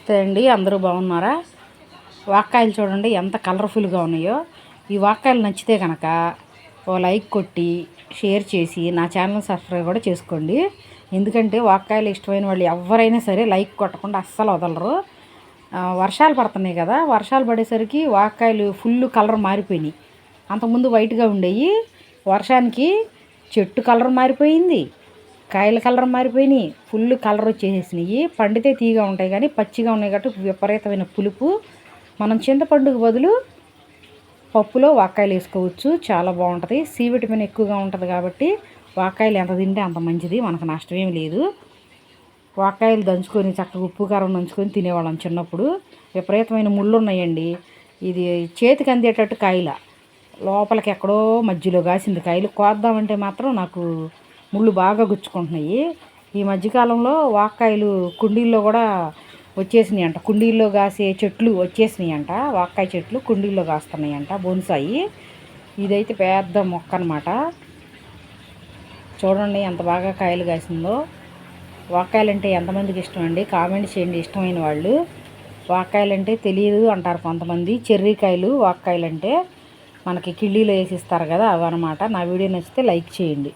నమస్తే అండి, అందరూ బాగున్నారా? వాక్కాయలు చూడండి ఎంత కలర్ఫుల్గా ఉన్నాయో. ఈ వాక్కాయలు నచ్చితే కనుక ఓ లైక్ కొట్టి షేర్ చేసి నా ఛానల్ సబ్స్క్రైబ్ కూడా చేసుకోండి. ఎందుకంటే వాక్కాయలు ఇష్టమైన వాళ్ళు ఎవరైనా సరే లైక్ కొట్టకుండా అస్సలు వదలరు. వర్షాలు పడుతున్నాయి కదా, వర్షాలు పడేసరికి వాక్కాయలు ఫుల్ కలర్ మారిపోయినాయి. అంతకుముందు వైట్గా ఉండేవి, వర్షానికి చెట్టు కలర్ మారిపోయింది, కాయల కలర్ మారిపోయినాయి, ఫుల్ కలర్ వచ్చేసేసినాయి. పండితే తీగా ఉంటాయి కానీ పచ్చిగా ఉన్నాయి కాబట్టి విపరీతమైన పులుపు. మనం చింతపండుకు బదులు పప్పులో వాక్కాయలు వేసుకోవచ్చు, చాలా బాగుంటుంది. సి విటమిన్ ఎక్కువగా ఉంటుంది కాబట్టి వాక్కాయలు ఎంత తింటే అంత మంచిది, మనకు నష్టమేమి లేదు. వాక్కాయలు దంచుకొని చక్కగా ఉప్పు కారం దంచుకొని తినేవాళ్ళం చిన్నప్పుడు. విపరీతమైన ముళ్ళు ఉన్నాయండి. ఇది చేతికి అందేటట్టు కాయల లోపలికి ఎక్కడో మధ్యలో కాసింది కాయలు. కోద్దామంటే మాత్రం నాకు ముళ్ళు బాగా గుచ్చుకుంటున్నాయి. ఈ మధ్యకాలంలో వాక్కాయలు కుండీల్లో కూడా వచ్చేసినాయి అంట, కుండీల్లో కాసే చెట్లు వచ్చేసినాయి అంట. వాక్కాయ చెట్లు కుండీల్లో కాస్తున్నాయి అంట, బోన్సాయి. ఇదైతే పెద్ద మొక్క అనమాట. చూడండి ఎంత బాగా కాయలు కాసిందో. వాక్కాయలు అంటే ఎంతమందికి ఇష్టం అండి? కామెంట్ చేయండి ఇష్టమైన వాళ్ళు. వాక్కాయలు అంటే తెలియదు అంటారు కొంతమంది. చెర్రీకాయలు వాక్కాయలు అంటే మనకి కిళ్ళీలో వేసిస్తారు కదా, అవి అనమాట. నా వీడియో నచ్చితే లైక్ చేయండి.